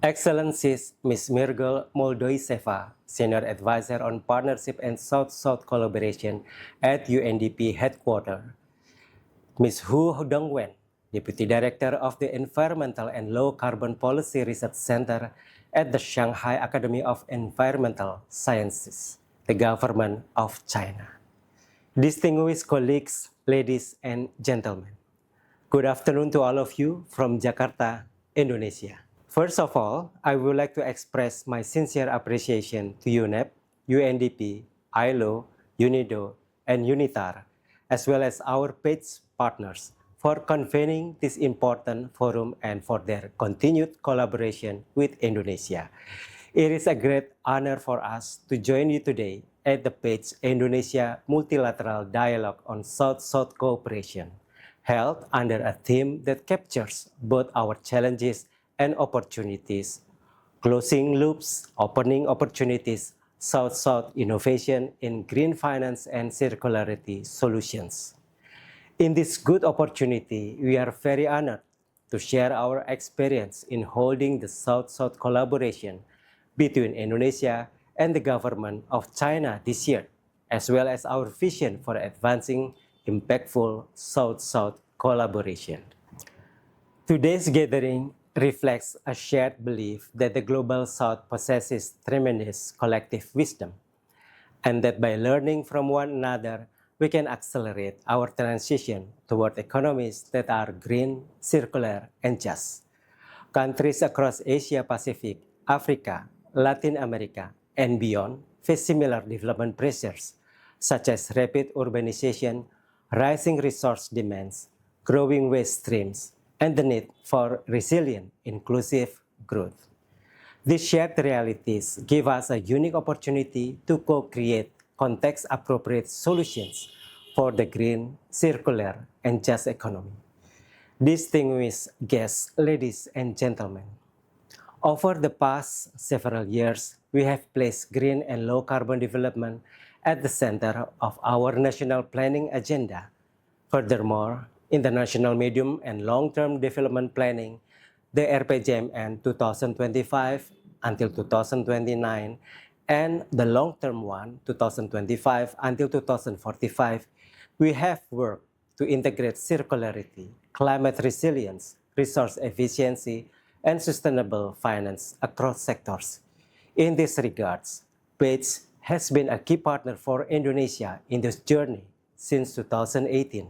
Excellencies Ms. Mirgul Moldoiseva, Senior Advisor on Partnership and South-South Collaboration at UNDP Headquarters. Ms. Hu Dongwen, Deputy Director of the Environmental and Low Carbon Policy Research Center at the Shanghai Academy of Environmental Sciences, the Government of China. Distinguished colleagues, ladies and gentlemen, good afternoon to all of you from Jakarta, Indonesia. First of all, I would like to express my sincere appreciation to UNEP, UNDP, ILO, UNIDO, and UNITAR, as well as our PAGE partners for convening this important forum and for their continued collaboration with Indonesia. It is a great honor for us to join you today at the PAGE Indonesia Multilateral Dialogue on South-South Cooperation, held under a theme that captures both our challenges and opportunities, closing loops, opening opportunities, South-South innovation in green finance and circularity solutions. In this good opportunity, we are very honored to share our experience in holding the South-South collaboration between Indonesia and the government of China this year, as well as our vision for advancing impactful South-South collaboration. Today's gathering reflects a shared belief that the Global South possesses tremendous collective wisdom, and that by learning from one another, we can accelerate our transition toward economies that are green, circular, and just. Countries across Asia Pacific, Africa, Latin America, and beyond face similar development pressures, such as rapid urbanization, rising resource demands, growing waste streams, and the need for resilient, inclusive growth. These shared realities give us a unique opportunity to co-create context-appropriate solutions for the green, circular, and just economy. Distinguished guests, ladies and gentlemen, over the past several years, we have placed green and low-carbon development at the center of our national planning agenda. Furthermore, in the National Medium and Long-Term Development Planning, the RPJMN 2025 until 2029, and the long-term one, 2025 until 2045, we have worked to integrate circularity, climate resilience, resource efficiency, and sustainable finance across sectors. In these regards, PAGE has been a key partner for Indonesia in this journey since 2018,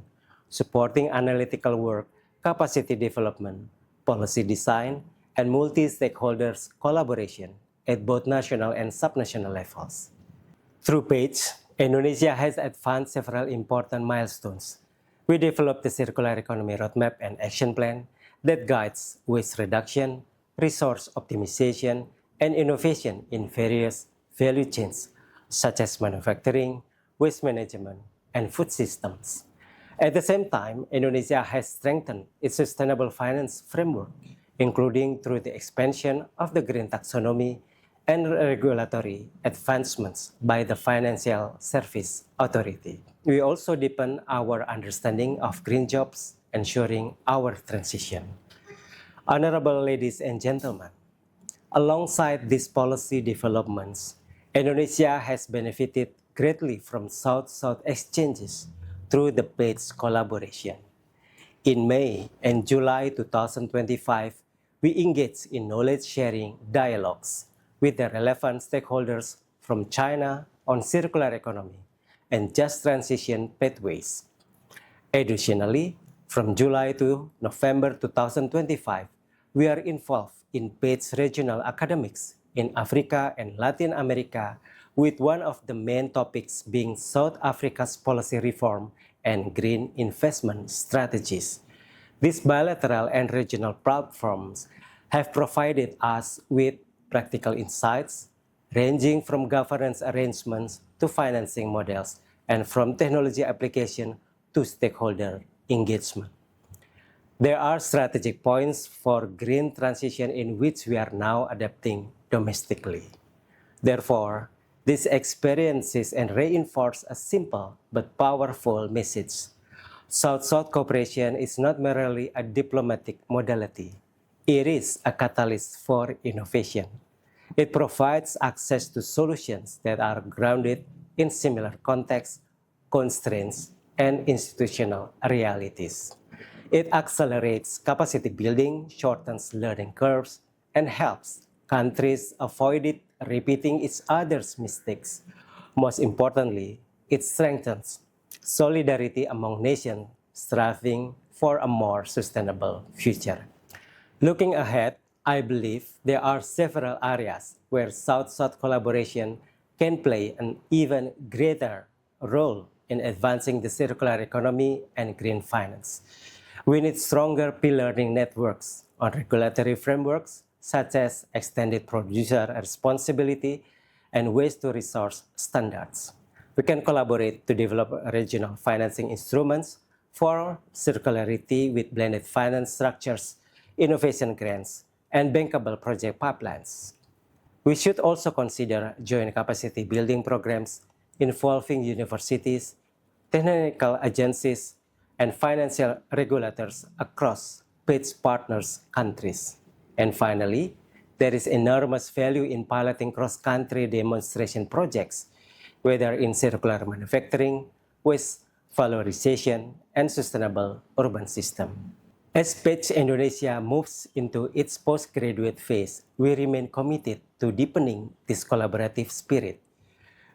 supporting analytical work, capacity development, policy design, and multi-stakeholders collaboration at both national and subnational levels. Through PAGE, Indonesia has advanced several important milestones. We developed the Circular Economy Roadmap and Action Plan that guides waste reduction, resource optimization, and innovation in various value chains, such as manufacturing, waste management, and food systems. At the same time, Indonesia has strengthened its sustainable finance framework, including through the expansion of the green taxonomy and regulatory advancements by the Financial Service Authority. We also deepen our understanding of green jobs, ensuring our transition. Honorable ladies and gentlemen, alongside these policy developments, Indonesia has benefited greatly from South-South exchanges through the PAGE collaboration. In May and July 2025, we engaged in knowledge-sharing dialogues with the relevant stakeholders from China on circular economy and just transition pathways. Additionally, from July to November 2025, we are involved in PAGE regional academics in Africa and Latin America, with one of the main topics being South Africa's policy reform and green investment strategies. These bilateral and regional platforms have provided us with practical insights, ranging from governance arrangements to financing models, and from technology application to stakeholder engagement. There are strategic points for green transition in which we are now adapting domestically. Therefore, these experiences and reinforce a simple but powerful message. South-South cooperation is not merely a diplomatic modality. It is a catalyst for innovation. It provides access to solutions that are grounded in similar contexts, constraints, and institutional realities. It accelerates capacity building, shortens learning curves, and helps countries avoid repeating each other's mistakes. Most importantly, it strengthens solidarity among nations striving for a more sustainable future. Looking ahead, I believe there are several areas where South-South collaboration can play an even greater role in advancing the circular economy and green finance. We need stronger learning networks on regulatory frameworks such as extended producer responsibility and waste to resource standards. We can collaborate to develop regional financing instruments for circularity with blended finance structures, innovation grants, and bankable project pipelines. We should also consider joint capacity building programs involving universities, technical agencies, and financial regulators across PAGE partners countries. And finally, there is enormous value in piloting cross-country demonstration projects, whether in circular manufacturing, waste valorization, and sustainable urban system. As PAGE Indonesia moves into its postgraduate phase, we remain committed to deepening this collaborative spirit.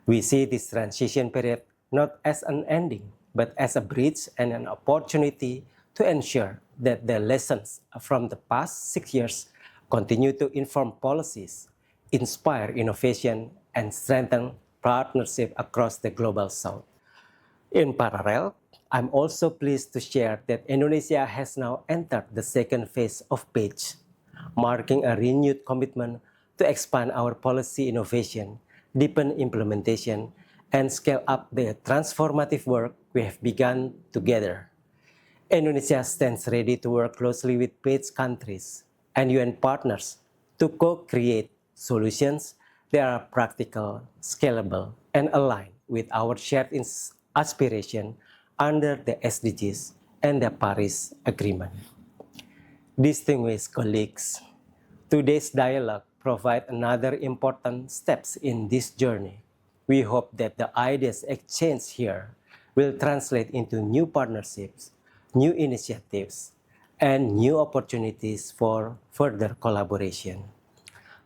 We see this transition period not as an ending, but as a bridge and an opportunity to ensure that the lessons from the past 6 years continue to inform policies, inspire innovation, and strengthen partnership across the Global South. In parallel, I'm also pleased to share that Indonesia has now entered the second phase of PAGE, marking a renewed commitment to expand our policy innovation, deepen implementation, and scale up the transformative work we have begun together. Indonesia stands ready to work closely with PAGE countries and UN partners to co-create solutions that are practical, scalable, and aligned with our shared aspiration under the SDGs and the Paris Agreement. Distinguished colleagues, today's dialogue provides another important steps in this journey. We hope that the ideas exchanged here will translate into new partnerships, new initiatives, and new opportunities for further collaboration.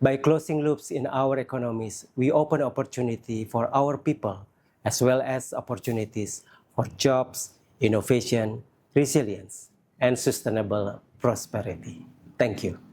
By closing loops in our economies, we open opportunity for our people, as well as opportunities for jobs, innovation, resilience, and sustainable prosperity. Thank you.